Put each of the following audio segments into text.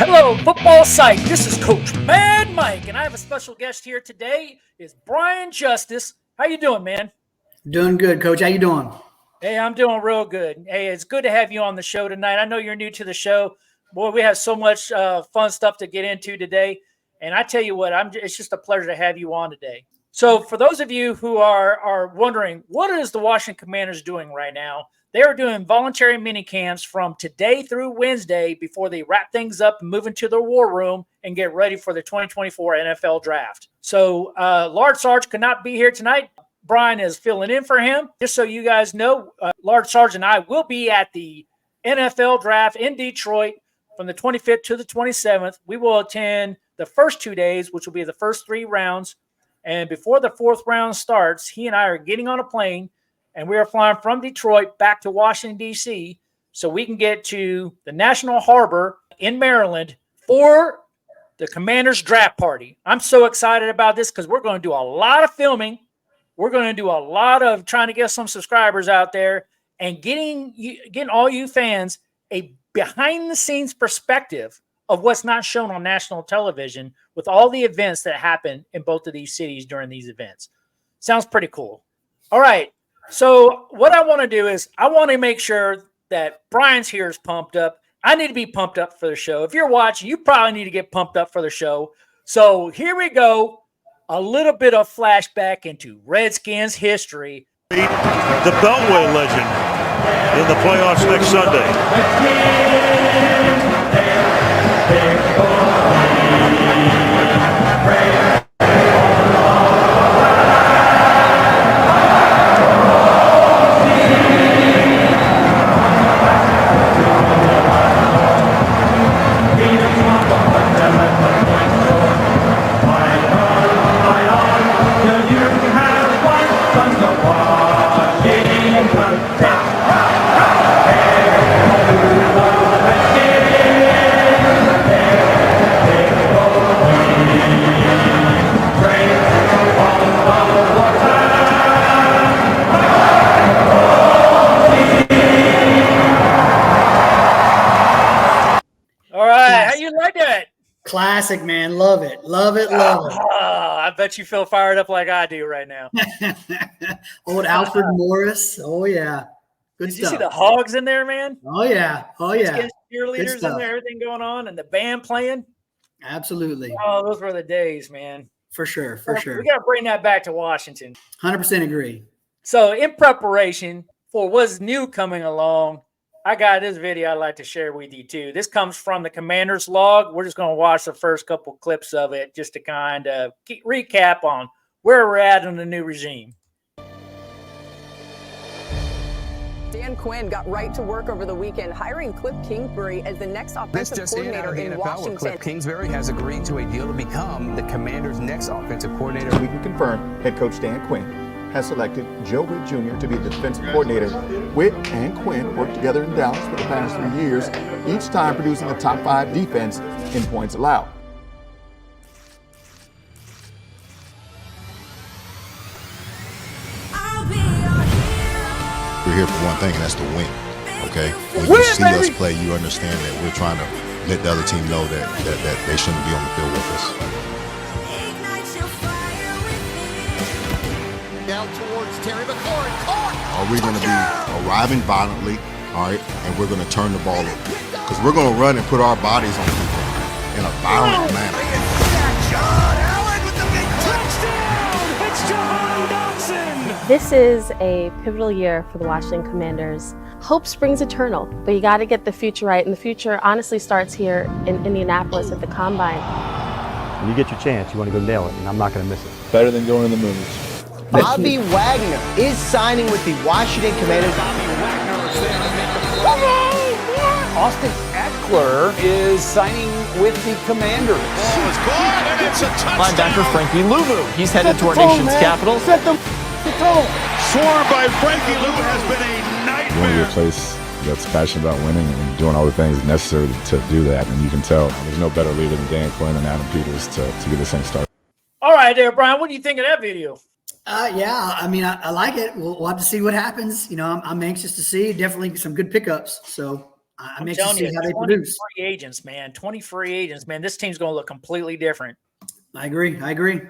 Hello, football site. This is Coach Mad Mike, and I have a special guest here today. Is Brian Justice. How you doing, man? Doing good, Coach. How you doing? Hey, I'm doing real good. Hey, it's good to have you on the show tonight. I know you're new to the show. Boy, we have so much fun stuff to get into today. And I tell you what, it's just a pleasure to have you on today. So for those of you who are wondering, what is the Washington Commanders doing right now? They are doing voluntary mini camps from today through Wednesday before they wrap things up and move into the war room and get ready for the 2024 NFL draft. So Large Sarge could not be here tonight. Brian is filling in for him. Just so you guys know, Large Sarge and I will be at the NFL draft in Detroit from the 25th to the 27th. We will attend the first 2 days, which will be the first 3 rounds. And before the 4th round starts, he and I are getting on a plane, and we are flying from Detroit back to Washington, D.C., so we can get to the National Harbor in Maryland for the Commanders draft party. I'm so excited about this because we're going to do a lot of filming. We're going to do a lot of trying to get some subscribers out there and getting all you fans a behind-the-scenes perspective of what's not shown on national television with all the events that happen in both of these cities during these events. Sounds pretty cool. All right. So what I want to do is I want to make sure that Brian's here is pumped up. I need to be pumped up for the show. If you're watching, you probably need to get pumped up for the show. So here we go. A little bit of flashback into Redskins history. The Beltway legend in the playoffs next Sunday. Classic, man. Love it. Love it. Love it. I bet you feel fired up like I do right now. Old Alfred Morris. Oh, yeah. Good Did stuff. you see the hogs in there, man? Oh, yeah. Oh, yeah. Cheerleaders in there, everything going on, and the band playing. Absolutely. Oh, those were the days, man. For sure. For sure. We got to bring that back to Washington. 100% agree. So in preparation for what's new coming along, I got this video I'd like to share with you too. This comes from the Commander's log. We're just going to watch the first couple clips of it just to kind of recap on where we're at in the new regime. Dan Quinn got right to work over the weekend, hiring Cliff Kingsbury as the next offensive coordinator in Washington. Cliff Kingsbury has agreed to a deal to become the Commanders' next offensive coordinator. We can confirm head coach Dan Quinn has selected Joe Witt Jr. to be the defensive coordinator. Witt and Quinn worked together in Dallas for the past 3 years, each time producing a top 5 defense in points allowed. We're here for one thing, and that's to win. Okay? When you see us play, you understand that we're trying to let the other team know that they shouldn't be on the field with us. Down towards Terry McLaurin. Are we going to be arriving violently, all right, and we're going to turn the ball over? Because we're going to run and put our bodies on people in a violent manner. John Allen with the big touchdown. It's Jahan Dotson. This is a pivotal year for the Washington Commanders. Hope springs eternal, but you got to get the future right, and the future honestly starts here in Indianapolis at the Combine. When you get your chance, you want to go nail it, and I'm not going to miss it. Better than going to the movies. Bobby Wagner is signing with the Washington Commanders. Austin Eckler is signing with the Commanders. Ball is caught, and it's a touchdown. Linebacker Frankie Louvu. He's headed to our nation's capital. Swarmed by Frankie Lou has been a nightmare. You want to be a place that's passionate about winning and doing all the things necessary to do that, and you can tell there's no better leader than Dan Quinn and Adam Peters to get this thing started. All right there, Brian. What do you think of that video? Yeah, I mean, I like it. We'll have to see what happens. You know, I'm anxious to see. Definitely some good pickups. So I'm I'm anxious to telling see you, how they 20 produce. free agents, man. 20 free agents, man. This team's going to look completely different. I agree.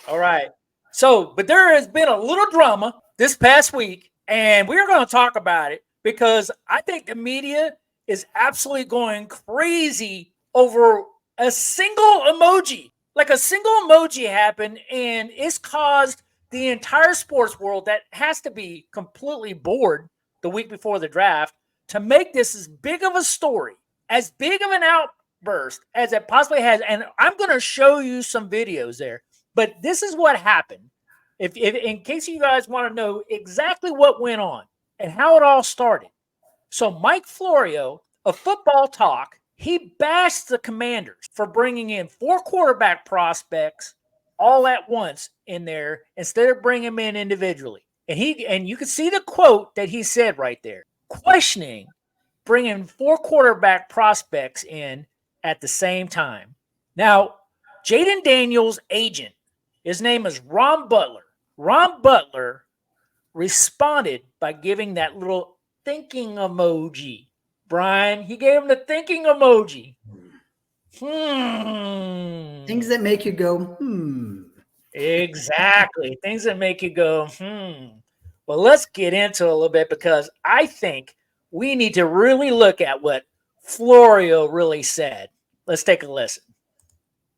All right. So, but there has been a little drama this past week, and we're going to talk about it because I think the media is absolutely going crazy over a single emoji. Like a single emoji happened, and it's caused the entire sports world that has to be completely bored the week before the draft to make this as big of a story, as big of an outburst as it possibly has. And I'm going to show you some videos there. But this is what happened. If in case you guys want to know exactly what went on and how it all started. So Mike Florio of Football Talk, he bashed the Commanders for bringing in 4 quarterback prospects all at once in there instead of bringing them in individually. And you can see the quote that he said right there, questioning bringing 4 quarterback prospects in at the same time. Now, Jayden Daniels' agent, his name is Ron Butler. Ron Butler responded by giving that little thinking emoji. Brian, he gave him the thinking emoji. Things that make you go, Exactly. Things that make you go, Well, let's get into it a little bit because I think we need to really look at what Florio really said. Let's take a listen.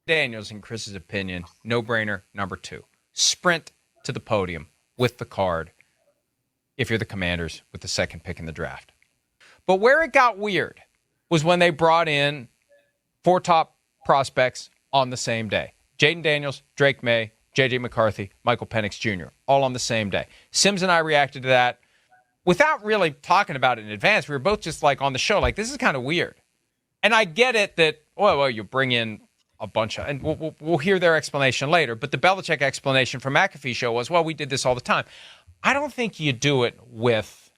Daniels, in Chris's opinion, no-brainer, number 2. Sprint to the podium with the card if you're the Commanders with the 2nd pick in the draft. But where it got weird was when they brought in 4 top prospects on the same day. Jayden Daniels, Drake May, J.J. McCarthy, Michael Penix Jr., all on the same day. Sims and I reacted to that without really talking about it in advance. We were both just like on the show, like, this is kind of weird. And I get it that, well, you bring in a bunch of, and we'll hear their explanation later, but the Belichick explanation from McAfee show was, well, we did this all the time. I don't think you do it with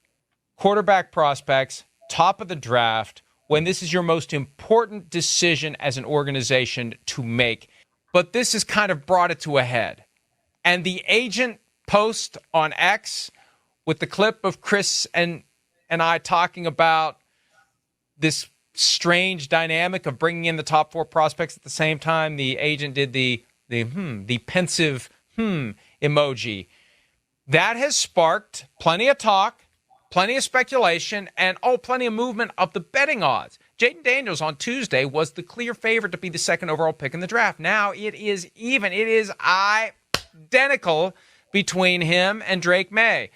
quarterback prospects, top of the draft, when this is your most important decision as an organization to make. But this has kind of brought it to a head. And the agent post on X with the clip of Chris and I talking about this strange dynamic of bringing in the top 4 prospects at the same time. The agent did the pensive emoji. That has sparked plenty of talk, plenty of speculation, and plenty of movement of the betting odds. Jayden Daniels on Tuesday was the clear favorite to be the 2nd overall pick in the draft. Now it is even. It is identical between him and Drake May.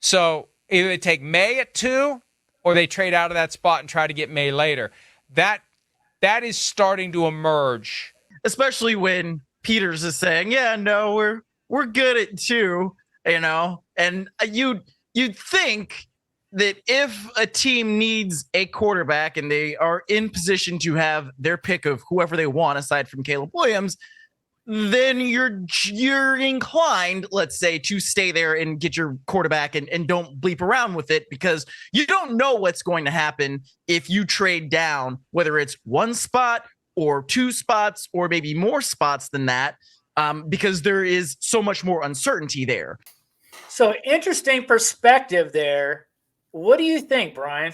So either they take May at 2 or they trade out of that spot and try to get May later. That is starting to emerge. Especially when Peters is saying, yeah, no, we're good at 2, and you'd think that if a team needs a quarterback and they are in position to have their pick of whoever they want aside from Caleb Williams, then you're inclined, let's say, to stay there and get your quarterback and don't bleep around with it, because you don't know what's going to happen if you trade down, whether it's 1 spot or 2 spots or maybe more spots than that, because there is so much more uncertainty there. So interesting perspective there. What do you think, Brian?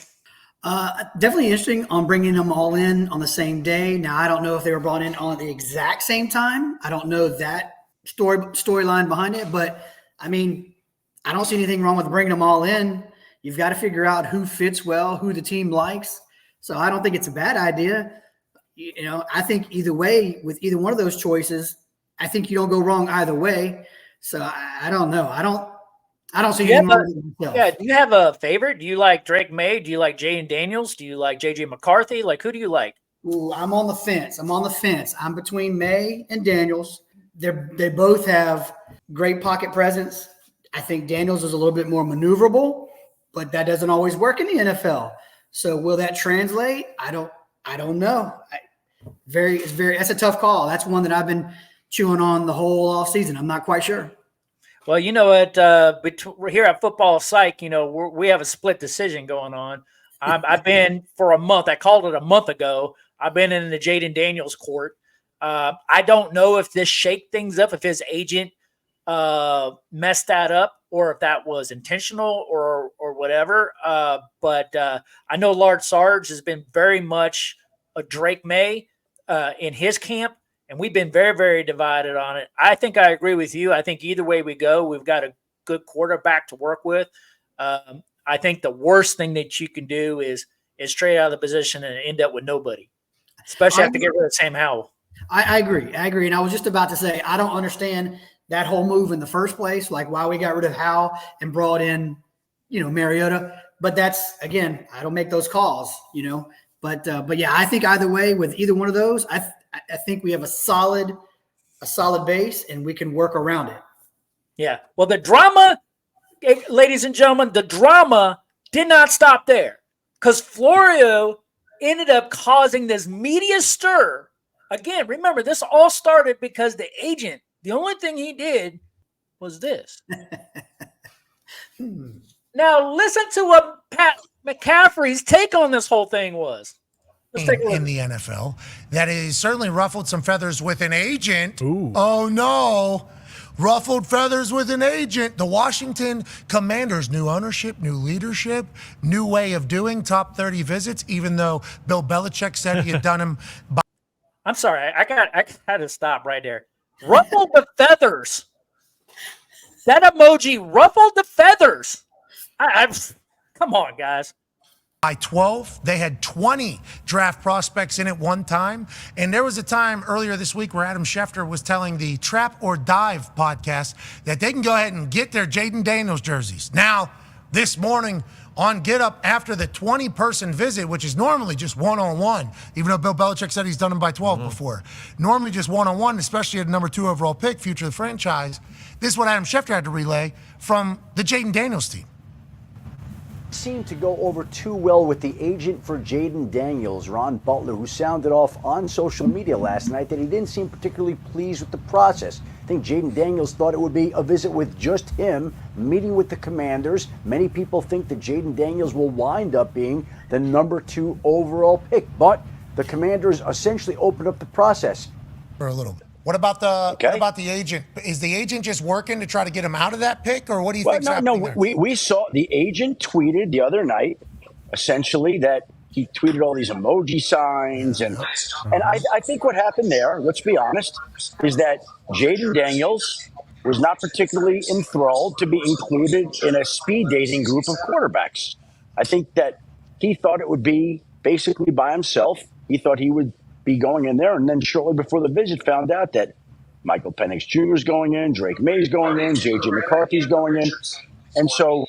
Definitely interesting on bringing them all in on the same day. Now, I don't know if they were brought in on the exact same time. I don't know that storyline behind it, but I mean, I don't see anything wrong with bringing them all in. You've got to figure out who fits well, who the team likes. So I don't think it's a bad idea. I think either way, with either one of those choices, I think you don't go wrong either way. So I don't know. I don't see anything wrong with it myself. Yeah, do you have a favorite? Do you like Drake May? Do you like Jayden Daniels? Do you like J.J. McCarthy? Like, who do you like? Ooh, I'm on the fence. I'm between May and Daniels. They both have great pocket presence. I think Daniels is a little bit more maneuverable, but that doesn't always work in the NFL. So will that translate? I don't know. That's a tough call. That's one that I've been chewing on the whole offseason. I'm not quite sure. Well, you know what? Here at Football Psych, we have a split decision going on. I've been for a month. I called it a month ago. I've been in the Jayden Daniels court. I don't know if this shake things up, if his agent messed that up, or if that was intentional or whatever. But I know Lard Sarge has been very much a Drake May in his camp, and we've been very, very divided on it. I think I agree with you. I think either way we go, we've got a good quarterback to work with. I think the worst thing that you can do is trade out of the position and end up with nobody, especially have to get rid of Sam Howell. I agree. And I was just about to say, I don't understand that whole move in the first place, like why we got rid of Howell and brought in, Mariota. But that's, again, I don't make those calls, But yeah, I think either way, with either one of those, I think we have a solid base and we can work around it. Yeah. Well, the drama, ladies and gentlemen, the drama did not stop there, because Florio ended up causing this media stir. Again, remember, this all started because the agent, the only thing he did was this. Now, listen to what Pat McCaffrey's take on this whole thing was. Let's take a look. In the NFL, that has certainly ruffled some feathers with an agent. Ooh. Oh, no. Ruffled feathers with an agent. The Washington Commanders, new ownership, new leadership, new way of doing top 30 visits, even though Bill Belichick said he had done them by. I'm sorry. I had to stop right there. Ruffled the feathers. That emoji ruffled the feathers. Come on, guys. By 12, they had 20 draft prospects in at one time. And there was a time earlier this week where Adam Schefter was telling the Trap or Dive podcast that they can go ahead and get their Jayden Daniels jerseys. Now, this morning on Get Up, after the 20-person visit, which is normally just one-on-one, even though Bill Belichick said he's done them by 12 before. Normally just one-on-one, especially at a number 2 overall pick, future of the franchise. This is what Adam Schefter had to relay from the Jayden Daniels team. Seemed to go over too well with the agent for Jayden Daniels, Ron Butler, who sounded off on social media last night that he didn't seem particularly pleased with the process. I think Jayden Daniels thought it would be a visit with just him, meeting with the Commanders. Many people think that Jayden Daniels will wind up being the number 2 overall pick, but the Commanders essentially opened up the process. For a little bit. What about the agent? Is the agent just working to try to get him out of that pick, or what do you think? No. We saw the agent tweeted the other night, essentially, that he tweeted all these emoji signs, and I think what happened there, let's be honest, is that Jayden Daniels was not particularly enthralled to be included in a speed dating group of quarterbacks. I think that he thought it would be basically by himself. He thought he would be going in there, and then shortly before the visit found out that Michael Penix Jr. is going in, Drake May's going in, J.J. McCarthy's going in. And so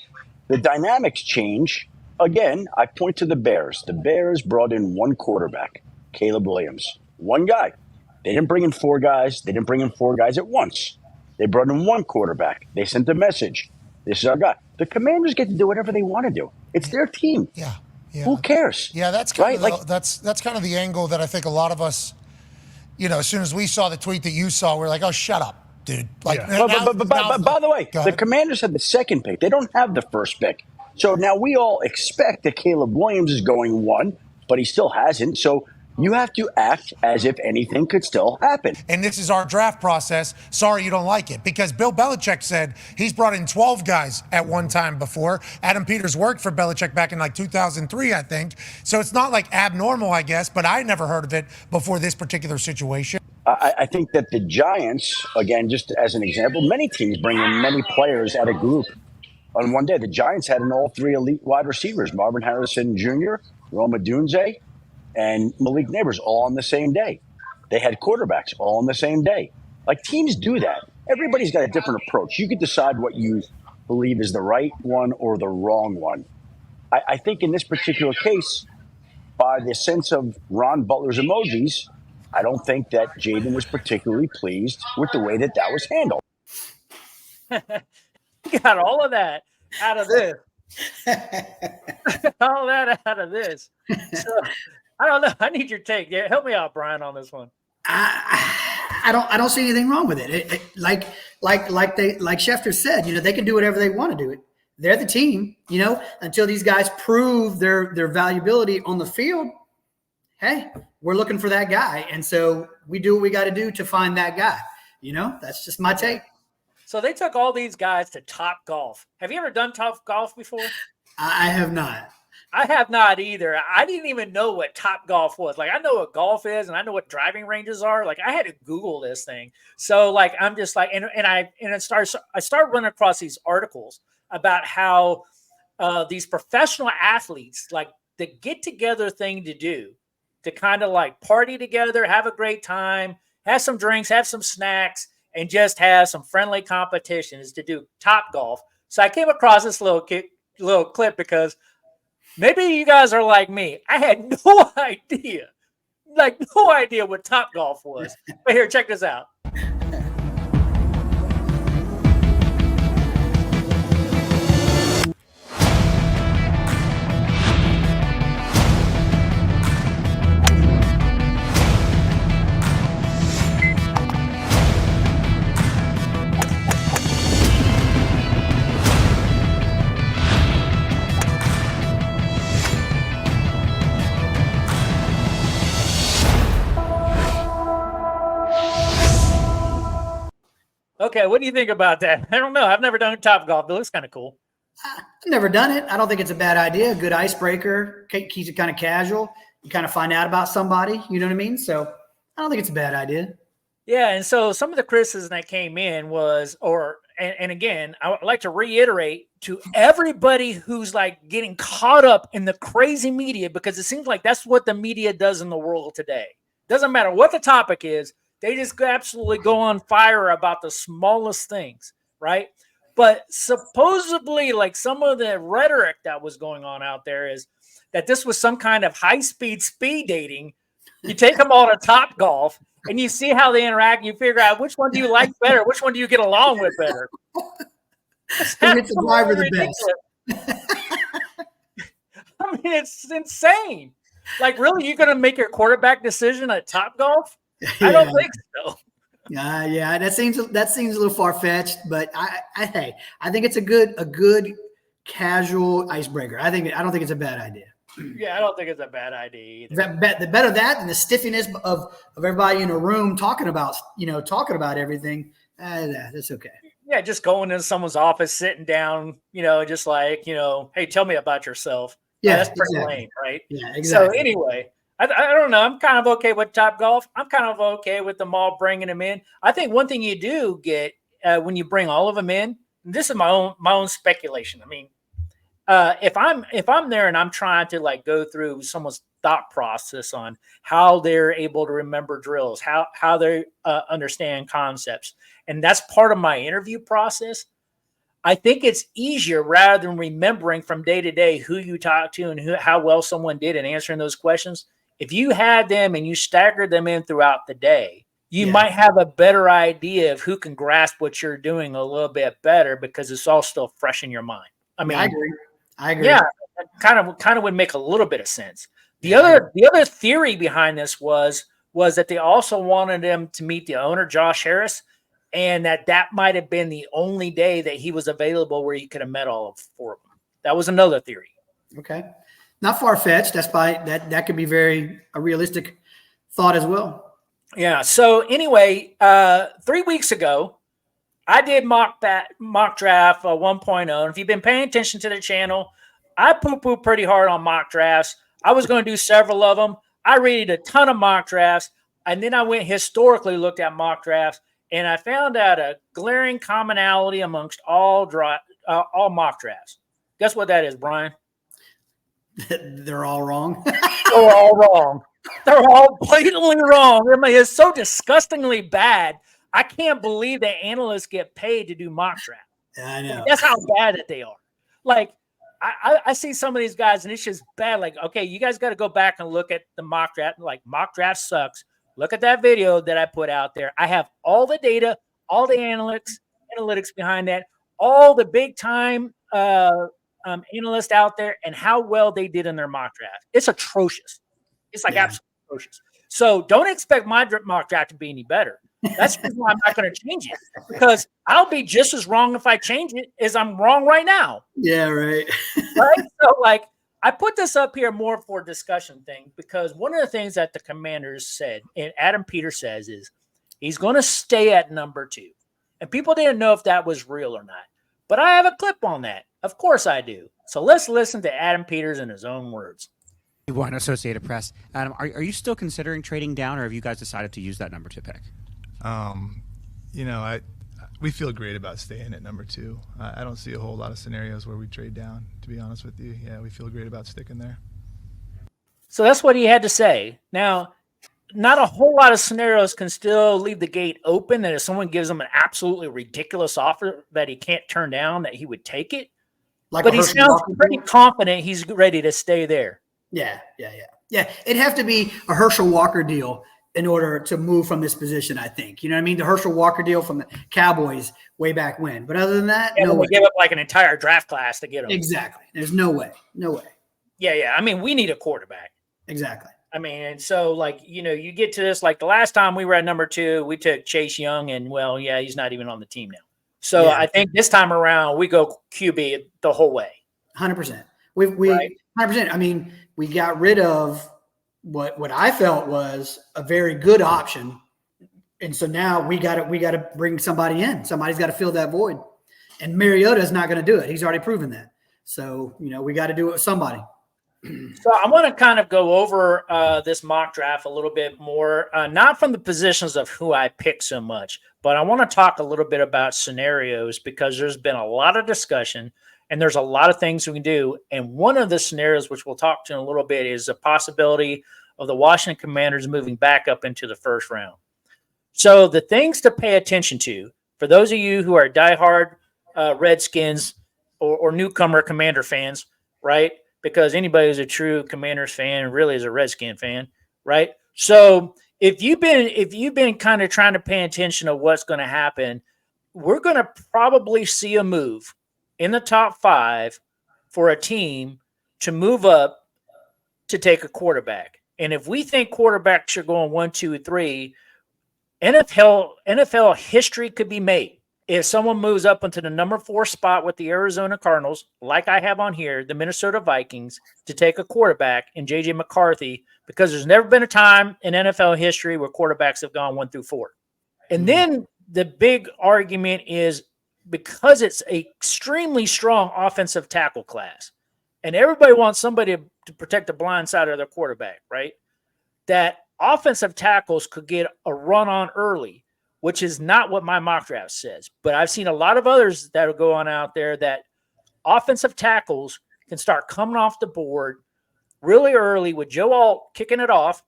the dynamics change. Again, I point to the Bears. The Bears brought in one quarterback, Caleb Williams. One guy. They didn't bring in 4 guys. They didn't bring in 4 guys at once. They brought in one quarterback. They sent a message. This is our guy. The Commanders get to do whatever they want to do. It's their team. Yeah. Who cares? Yeah, that's kind of that's kind of the angle that I think a lot of us, as soon as we saw the tweet that you saw, we're like, oh, shut up, dude. Like, but by the way, the Commanders had the 2nd pick. They don't have the 1st pick. So now we all expect that Caleb Williams is going 1, but he still hasn't. So you have to act as if anything could still happen. And this is our draft process. Sorry you don't like it. Because Bill Belichick said he's brought in 12 guys at one time before. Adam Peters worked for Belichick back in 2003, I think. So it's not like abnormal, I guess, but I never heard of it before this particular situation. I think that the Giants, again, just as an example, many teams bring in many players at a group on one day. The Giants had all 3 elite wide receivers, Marvin Harrison Jr., Rome Odunze, and Malik Neighbors all on the same day. They had quarterbacks all on the same day. Like, teams do that. Everybody's got a different approach. You could decide what you believe is the right one or the wrong one. I think in this particular case, by the sense of Ron Butler's emojis, I don't think that Jayden was particularly pleased with the way that was handled. You got all of that out of this. All that out of this. So, I don't know. I need your take. Yeah, help me out, Brian, on this one. I don't see anything wrong with it. Like Schefter said, they can do whatever they want to do. They're the team, until these guys prove their valuability on the field. Hey, we're looking for that guy, and so we do what we got to do to find that guy. That's just my take. So they took all these guys to Top Golf. Have you ever done Top Golf before? I have not. I have not either. I didn't even know what Top Golf was. Like, I know what golf is, and I know what driving ranges are. Like, I had to Google this thing. So, like, I started running across these articles about how these professional athletes, like, the get together thing to do to kind of like party together, have a great time, have some drinks, have some snacks, and just have some friendly competition is to do Top Golf. So I came across this little clip because maybe you guys are like me. I had no idea what Top Golf was. But here, check this out. Okay, what do you think about that? I don't know. I've never done Top Golf, but it looks kind of cool. I've never done it. I don't think it's a bad idea. A good icebreaker. Keeps it kind of casual. You kind of find out about somebody. You know what I mean? So I don't think it's a bad idea. Yeah, and so some of the criticism that came in was, and again, I would like to reiterate to everybody who's like getting caught up in the crazy media, because it seems like that's what the media does in the world today. Doesn't matter what the topic is. They just absolutely go on fire about the smallest things, right? But supposedly, like some of the rhetoric that was going on out there is that this was some kind of high-speed speed dating. You take them all to Top Golf, and you see how they interact, and you figure out which one do you like better, which one do you get along with better. Who gets the driver the best? I mean, it's insane. Like, really, you're going to make your quarterback decision at Top Golf? I don't think so. Yeah, that seems a little far fetched, but I think it's a good casual icebreaker. I don't think it's a bad idea. Yeah, I don't think it's a bad idea either. The better that than the stiffiness of everybody in a room talking about everything. That's okay. Yeah, just going into someone's office, sitting down, just like, hey, tell me about yourself. Yeah, that's pretty exactly. lame, right? Yeah, exactly. So anyway, I don't know. I'm kind of okay with Top Golf. I'm kind of okay with them all bringing them in. I think one thing you do get when you bring all of them in, this is my own speculation. I mean, if I'm there and I'm trying to like go through someone's thought process on how they're able to remember drills, how they understand concepts, and that's part of my interview process, I think it's easier rather than remembering from day to day who you talk to and how well someone did in answering those questions. If you had them and you staggered them in throughout the day, you might have a better idea of who can grasp what you're doing a little bit better because it's all still fresh in your mind. I mean, I agree. Yeah, kind of would make a little bit of sense. The other theory behind this was that they also wanted him to meet the owner, Josh Harris, and that might have been the only day that he was available where he could have met all four of them. That was another theory. Okay. Not far-fetched. That could be a realistic thought as well. Yeah. So anyway, 3 weeks ago, I did mock draft 1.0. And if you've been paying attention to the channel, I poo-poo pretty hard on mock drafts. I was going to do several of them. I read a ton of mock drafts, and then I went historically looked at mock drafts, and I found out a glaring commonality amongst all mock drafts. Guess what that is, Brian? They're all wrong. They're all wrong. They're all blatantly wrong. I mean, it's so disgustingly bad. I can't believe that analysts get paid to do mock draft. I know. That's how bad that they are. Like, I see some of these guys, and it's just bad. Like, okay, you guys got to go back and look at the mock draft. Like, mock draft sucks. Look at that video that I put out there. I have all the data, all the analytics behind that, all the big time analysts out there, and how well they did in their mock draft. It's atrocious. It's like absolutely atrocious. So don't expect my mock draft to be any better. That's the reason why I'm not going to change it, because I'll be just as wrong if I change it as I'm wrong right now. Yeah, right. Right? So, like, I put this up here more for a discussion thing, because one of the things that the Commanders said, and Adam Peters says, is he's going to stay at number 2. And people didn't know if that was real or not. But I have a clip on that. Of course I do. So let's listen to Adam Peters in his own words. One Associated Press. Adam, are you still considering trading down, or have you guys decided to use that number 2 pick? We feel great about staying at number 2. I don't see a whole lot of scenarios where we trade down, to be honest with you. Yeah, we feel great about sticking there. So that's what he had to say. Now, not a whole lot of scenarios can still leave the gate open that if someone gives him an absolutely ridiculous offer that he can't turn down, that he would take it. But he sounds pretty confident he's ready to stay there. Yeah. It'd have to be a Herschel Walker deal in order to move from this position, I think. You know what I mean? The Herschel Walker deal from the Cowboys way back when. But other than that, no way. We give up like an entire draft class to get him. Exactly. There's no way. No way. Yeah. I mean, we need a quarterback. Exactly. I mean, and so you get to this, like the last time we were at number 2, we took Chase Young, and he's not even on the team now. So I think this time around we go QB the whole way. 100%. We 100%. I mean, we got rid of what I felt was a very good option, and so now we got to bring somebody in. Somebody's got to fill that void, and Mariota is not going to do it. He's already proven that. So we got to do it with somebody. So I want to kind of go over this mock draft a little bit more, not from the positions of who I pick so much, but I want to talk a little bit about scenarios because there's been a lot of discussion and there's a lot of things we can do. And one of the scenarios, which we'll talk to in a little bit, is the possibility of the Washington Commanders moving back up into the first round. So the things to pay attention to, for those of you who are diehard Redskins or newcomer Commander fans, right? Because anybody who's a true Commanders fan really is a Redskin fan, right? So if you've been kind of trying to pay attention to what's going to happen, we're going to probably see a move in the top 5 for a team to move up to take a quarterback. And if we think quarterbacks are going 1, 2, 3, NFL history could be made. If someone moves up into the number 4 spot with the Arizona Cardinals, like I have on here, the Minnesota Vikings, to take a quarterback in J.J. McCarthy, because there's never been a time in NFL history where quarterbacks have gone 1 through 4. And then the big argument is because it's an extremely strong offensive tackle class, and everybody wants somebody to protect the blind side of their quarterback, right? That offensive tackles could get a run on early, which is not what my mock draft says. But I've seen a lot of others that will go on out there that offensive tackles can start coming off the board really early with Joe Alt kicking it off,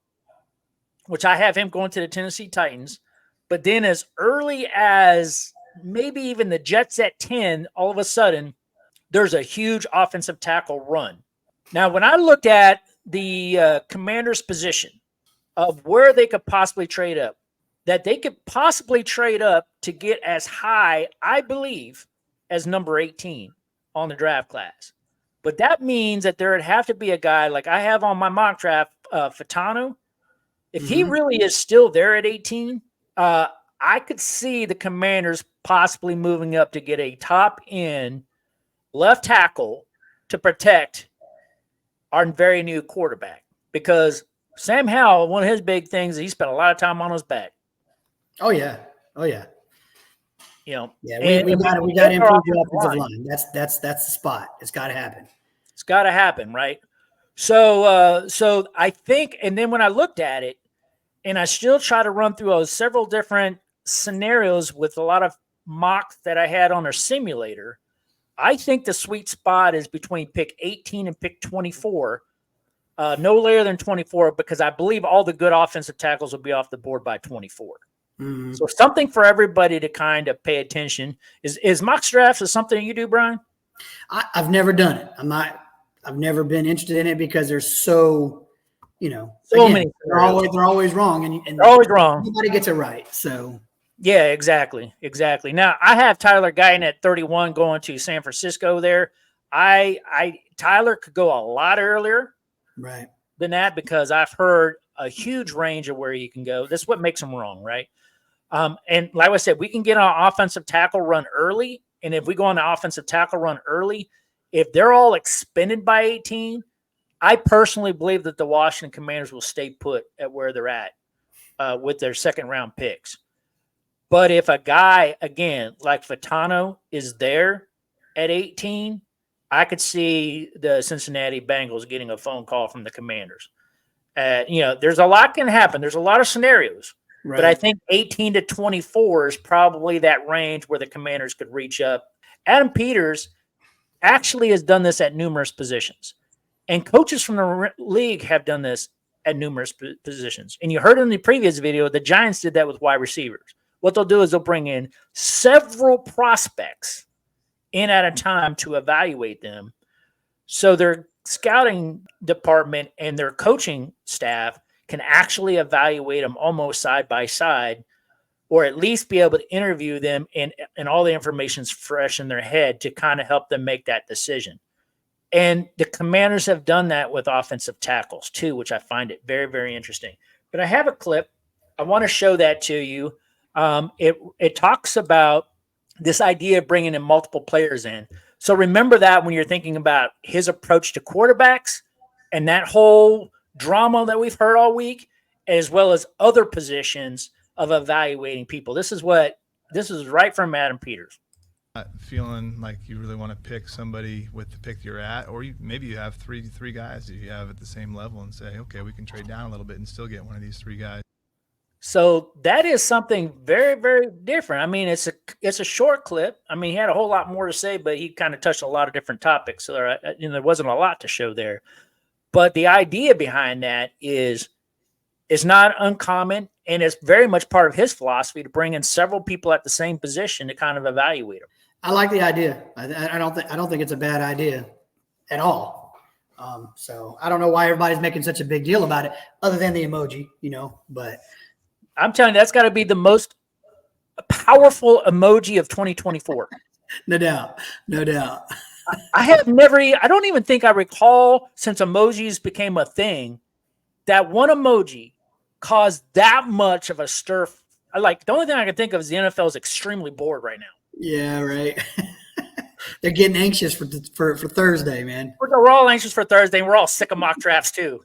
which I have him going to the Tennessee Titans. But then as early as maybe even the Jets at 10, all of a sudden, there's a huge offensive tackle run. Now, when I looked at the Commander's position of where they could possibly trade up, that they could possibly trade up to get as high, I believe, as number 18 on the draft class. But that means that there would have to be a guy like I have on my mock draft, Fatano. If he really is still there at 18, I could see the Commanders possibly moving up to get a top-end left tackle to protect our very new quarterback. Because Sam Howell, one of his big things, he spent a lot of time on his back. Oh yeah. We got to improve the offensive line. That's the spot. It's got to happen. It's got to happen, right? So I think, and then when I looked at it, and I still try to run through several different scenarios with a lot of mock that I had on our simulator, I think the sweet spot is between pick 18 and pick 24. No later than 24, because I believe all the good offensive tackles will be off the board by 24. So something for everybody to kind of pay attention. Is mock drafts is something you do, Brian? I've never done it. I've never been interested in it because they're so many. They're always wrong, and they're always wrong. Nobody gets it right. So yeah, exactly. Now I have Tyler Guyton at 31 going to San Francisco. There, Tyler could go a lot earlier, right, than that, because I've heard a huge range of where he can go. That's what makes him wrong, right? And like I said, we can get on offensive tackle run early. And if we go on the offensive tackle run early, if they're all expended by 18, I personally believe that the Washington Commanders will stay put at where they're at with their second round picks. But if a guy, again, like Fatano is there at 18, I could see the Cincinnati Bengals getting a phone call from the Commanders. There's a lot can happen. There's a lot of scenarios. Right. But I think 18 to 24 is probably that range where the Commanders could reach up. Adam Peters actually has done this at numerous positions. And coaches from the league have done this at numerous positions. And you heard in the previous video, the Giants did that with wide receivers. What they'll do is they'll bring in several prospects in at a time to evaluate them. So their scouting department and their coaching staff can actually evaluate them almost side by side, or at least be able to interview them and all the information's fresh in their head to kind of help them make that decision. And the Commanders have done that with offensive tackles too, which I find it very, very interesting. But I have a clip. I want to show that to you. It talks about this idea of bringing in multiple players in. So remember that when you're thinking about his approach to quarterbacks and that whole drama that we've heard all week, as well as other positions of evaluating people. This is right from Adam Peters. Feeling like you really want to pick somebody with the pick you're at, or maybe you have three guys that you have at the same level and say, okay, we can trade down a little bit and still get one of these 3 guys. So that is something very, very different. I mean, it's a short clip. I mean, he had a whole lot more to say, but he kind of touched a lot of different topics. So there wasn't a lot to show there. But the idea behind that is not uncommon, and it's very much part of his philosophy to bring in several people at the same position to kind of evaluate them. I like the idea. I don't think it's a bad idea at all. So I don't know why everybody's making such a big deal about it, other than the emoji, but I'm telling you, that's got to be the most powerful emoji of 2024. No doubt. I don't even think I recall, since emojis became a thing, that one emoji caused that much of a stir. The only thing I can think of is the NFL is extremely bored right now. Yeah, right. They're getting anxious for Thursday, man. We're all anxious for Thursday, and we're all sick of mock drafts too,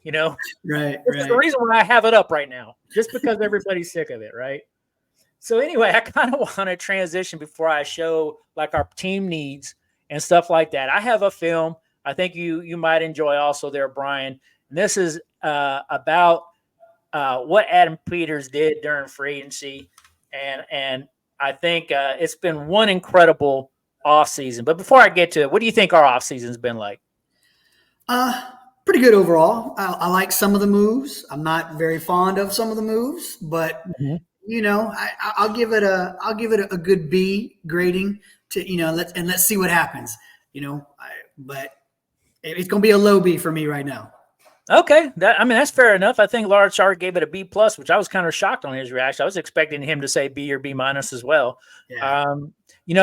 Right. It's the reason why I have it up right now, just because everybody's sick of it, right? So anyway, I kind of want to transition before I show our team needs and stuff like that. I have a film I think you might enjoy also there, Brian. And this is about what Adam Peters did during free agency, and I think it's been one incredible offseason. But before I get to it, what do you think our offseason's been like? Pretty good overall. I like some of the moves. I'm not very fond of some of the moves, but I'll give it a good B grading to let's see what happens. But it's gonna be a low B for me right now. Okay, that's fair enough. I think Lars Shark gave it a B plus, which I was kind of shocked on his reaction. I was expecting him to say B or B minus as well. Yeah.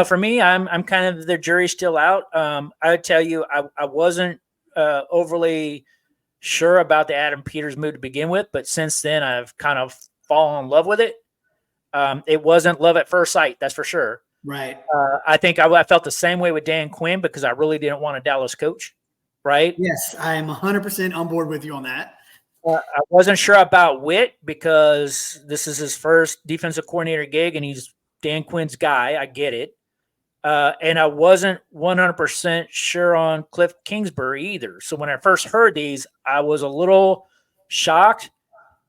For me, I'm kind of, the jury's still out. I would tell you, I wasn't overly sure about the Adam Peters move to begin with, but since then I've kind of fallen in love with it. It wasn't love at first sight, that's for sure. Right. I think I felt the same way with Dan Quinn, because I really didn't want a Dallas coach. Right? Yes, I am 100% on board with you on that. I wasn't sure about Witt, because this is his first defensive coordinator gig, and he's Dan Quinn's guy. I get it. And I wasn't 100% sure on Cliff Kingsbury either. So when I first heard these, I was a little shocked.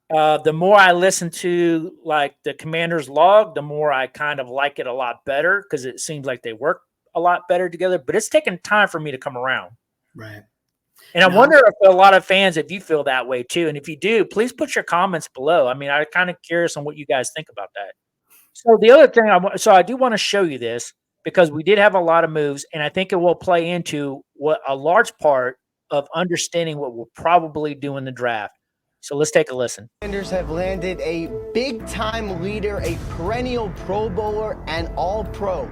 The more I listened to the Commanders log, the more I kind of like it a lot better, because it seems like they work a lot better together. But it's taken time for me to come around. Right. And I wonder if a lot of fans, if you feel that way too. And if you do, please put your comments below. I mean, I'm kind of curious on what you guys think about that. So the other thing, I do want to show you this, because we did have a lot of moves, and I think it will play into what a large part of understanding what we'll probably do in the draft. So let's take a listen. Commanders have landed a big-time leader, a perennial Pro Bowler, and All-Pro.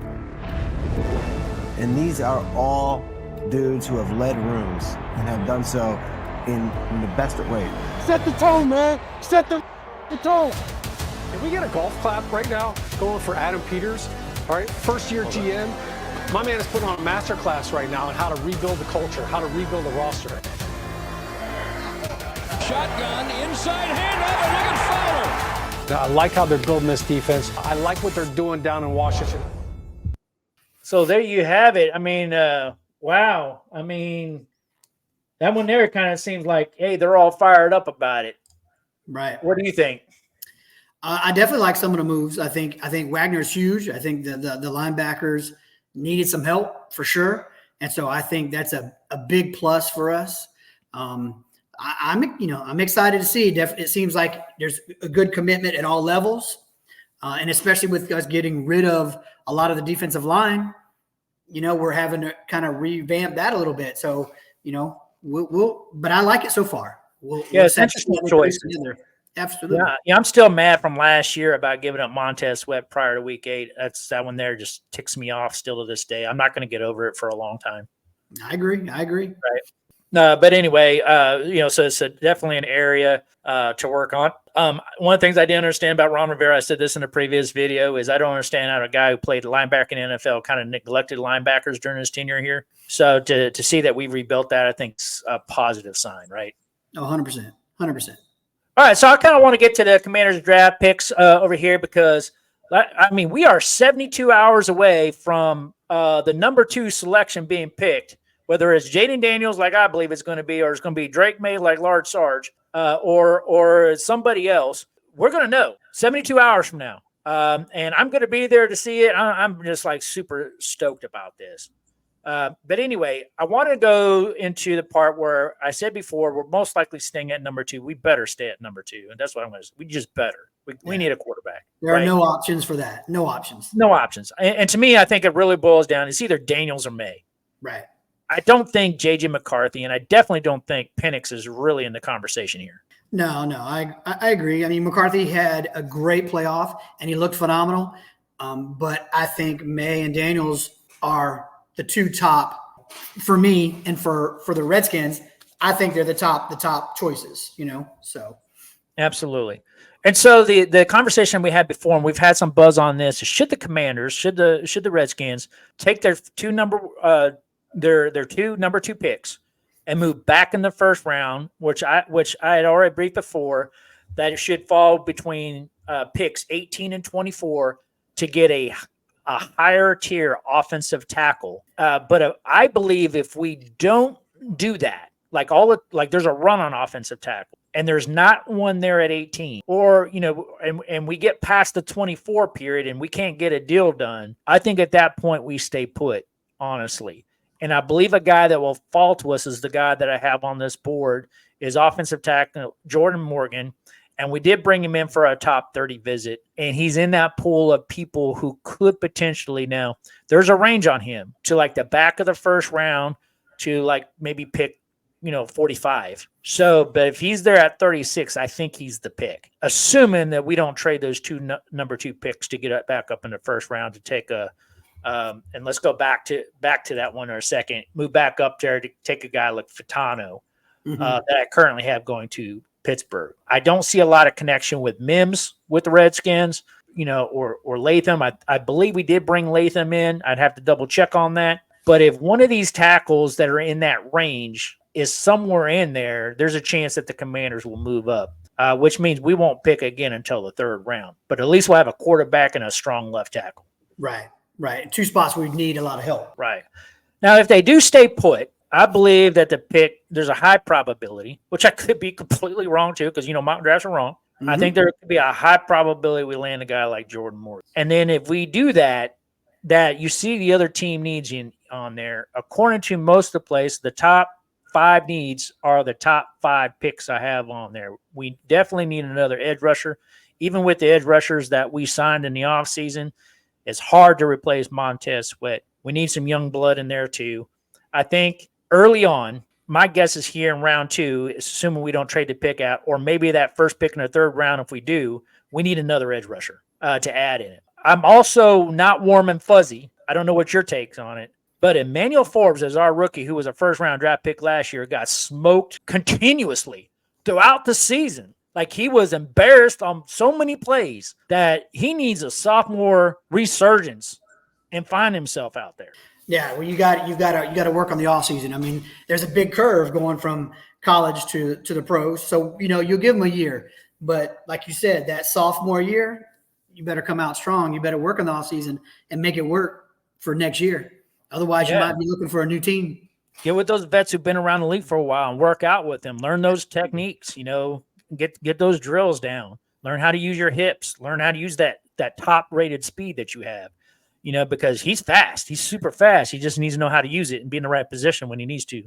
And these are all dudes who have led rooms and have done so in the best of ways. Set the tone, man. Set the tone. Can we get a golf clap right now going for Adam Peters? All right, first-year GM. My man is putting on a master class right now on how to rebuild the culture, how to rebuild the roster. Shotgun, inside handoff, and look at Fowler. I like how they're building this defense. I like what they're doing down in Washington. So there you have it. I mean, wow. I mean, that one there kind of seems like, hey, they're all fired up about it. Right. What do you think? I definitely like some of the moves. I think Wagner's huge. I think the linebackers needed some help for sure, and so I think that's a big plus for us. I'm excited to see. It seems like there's a good commitment at all levels, and especially with us getting rid of a lot of the defensive line. We're having to kind of revamp that a little bit. So we'll but I like it so far. It's interesting choice. Absolutely. Yeah, I'm still mad from last year about giving up Montez Sweat prior to week 8. That one there just ticks me off still to this day. I'm not going to get over it for a long time. I agree. Right. But anyway, so it's definitely an area to work on. One of the things I didn't understand about Ron Rivera, I said this in a previous video, is I don't understand how a guy who played linebacker in the NFL kind of neglected linebackers during his tenure here. So to see that we rebuilt that, I think is a positive sign, right? Oh, 100%. 100%. All right, so I kind of want to get to the Commanders draft picks over here because, I mean, we are 72 hours away from the number 2 selection being picked, whether it's Jayden Daniels, like I believe it's going to be, or it's going to be Drake May, like Large Sarge, or somebody else. We're going to know 72 hours from now, and I'm going to be there to see it. I'm just like super stoked about this. But anyway, I want to go into the part where I said before, we're most likely staying at number 2. We better stay at number 2. And that's what I'm going to say. We just better. We need a quarterback. There are no options for that. No options. No options. And to me, I think it really boils down. It's either Daniels or May. Right. I don't think J.J. McCarthy, and I definitely don't think Penix is really in the conversation here. No, I agree. I mean, McCarthy had a great playoff, and he looked phenomenal. But I think May and Daniels are the 2 top for me, and for the Redskins, I think they're the top choices, so. Absolutely. And so the conversation we had before, and we've had some buzz on this, is should the Commanders, should the Redskins take their 2 number 2 picks and move back in the first round, which I had already briefed before, that it should fall between picks 18 and 24 to get a higher tier offensive tackle. But I believe if we don't do that, like there's a run on offensive tackle and there's not one there at 18, or, and we get past the 24 period and we can't get a deal done, I think at that point we stay put, honestly. And I believe a guy that will fall to us is the guy that I have on this board is offensive tackle Jordan Morgan. And we did bring him in for a top 30 visit. And he's in that pool of people who could potentially, now there's a range on him to like the back of the first round to like maybe pick, 45. So, but if he's there at 36, I think he's the pick, assuming that we don't trade those 2 number 2 picks to get it back up in the first round to take and let's go back to that one in a second, move back up there to take a guy like Fitano that I currently have going to Pittsburgh. I don't see a lot of connection with Mims with the Redskins, or Latham. I believe we did bring Latham in. I'd have to double check on that. But if one of these tackles that are in that range is somewhere in there, there's a chance that the Commanders will move up, which means we won't pick again until the 3rd round. But at least we'll have a quarterback and a strong left tackle. Right. 2 spots we need a lot of help. Right. Now, if they do stay put, I believe that the pick, there's a high probability, which I could be completely wrong too, because, mock drafts are wrong. Mm-hmm. I think there could be a high probability we land a guy like Jordan Morgan. And then if we do that you see the other team needs on there, according to most of the place, the top 5 needs are the top 5 picks I have on there. We definitely need another edge rusher. Even with the edge rushers that we signed in the offseason, it's hard to replace Montez Sweat. We need some young blood in there too. I think early on, my guess is here in round 2, assuming we don't trade the pick out, or maybe that first pick in the 3rd round, if we do, we need another edge rusher to add in it. I'm also not warm and fuzzy. I don't know what your take's on it, but Emmanuel Forbes, as our rookie, who was a first-round draft pick last year, got smoked continuously throughout the season. Like, he was embarrassed on so many plays that he needs a sophomore resurgence and find himself out there. Yeah, well, you got to work on the offseason. I mean, there's a big curve going from college to the pros. So, you'll give him a year. But like you said, that sophomore year, you better come out strong. You better work in the offseason and make it work for next year. Otherwise, you might be looking for a new team. Get with those vets who've been around the league for a while and work out with them. Learn those techniques, get those drills down. Learn how to use your hips. Learn how to use that top-rated speed that you have, because he's fast. He's super fast. He just needs to know how to use it and be in the right position when he needs to.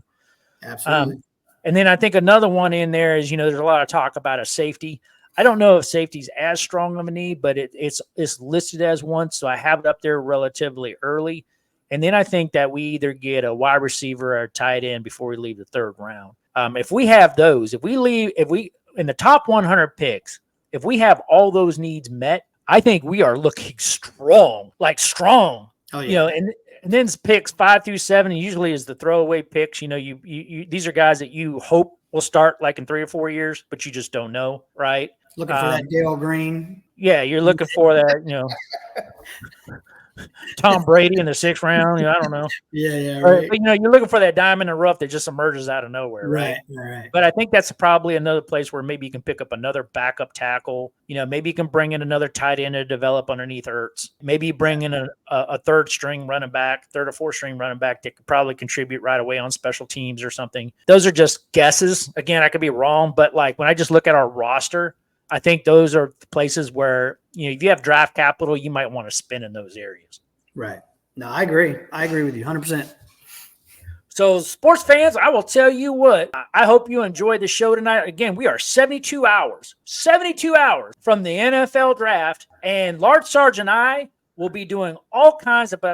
Absolutely. And then I think another one in there is, there's a lot of talk about a safety. I don't know if safety's as strong of a need, but it's listed as one, so I have it up there relatively early. And then I think that we either get a wide receiver or a tight end before we leave the third round. If we have those, if we in the top 100 picks, if we have all those needs met, I think we are looking strong, like strong. Oh, yeah. And then picks 5 through 7 usually is the throwaway picks. You these are guys that you hope will start like in 3 or 4 years, but you just don't know, right? Looking for that Dale Green. Yeah, you're looking for that, Tom Brady in the 6th round. I don't know. Yeah, right. But, you're looking for that diamond in the rough that just emerges out of nowhere, right? Right. But I think that's probably another place where maybe you can pick up another backup tackle. Maybe you can bring in another tight end to develop underneath Ertz. Maybe you bring in a third or 4th string running back that could probably contribute right away on special teams or something. Those are just guesses. Again, I could be wrong, but like when I just look at our roster, I think those are places where, if you have draft capital, you might want to spend in those areas. Right. No, I agree. I agree with you 100%. So sports fans, I will tell you what, I hope you enjoyed the show tonight. Again, we are 72 hours from the NFL draft, and Large Sarge and I will be doing all kinds of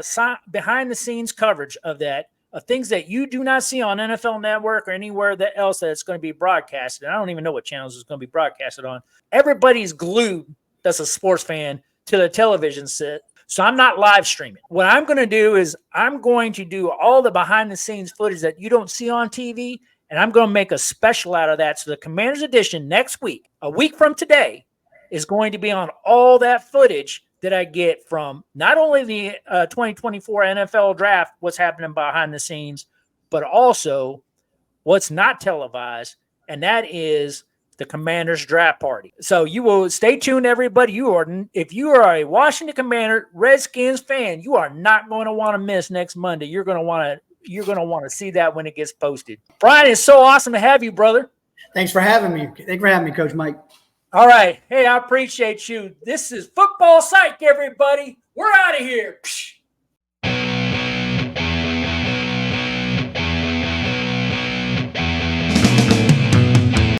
behind the scenes coverage of that, of things that you do not see on NFL Network or anywhere else that it's going to be broadcasted. I don't even know what channels it's going to be broadcasted on. Everybody's glued, that's a sports fan, to the television set. So I'm not live streaming. What I'm going to do is I'm going to do all the behind the scenes footage that you don't see on TV, and I'm going to make a special out of that. So the Commanders Edition next week, a week from today, is going to be on all that footage that I get from not only the 2024 NFL draft, what's happening behind the scenes, but also what's not televised, and that is the Commanders draft party. So you will stay tuned, everybody. If you are a Washington Commander Redskins fan, you are not going to want to miss next Monday. You're going to want to see that when it gets posted. Brian, it's so awesome to have you, brother. Thanks for having me. Thanks for having me, Coach Mike. All right. Hey, I appreciate you. This is Football Psych, everybody. We're out of here. Psh.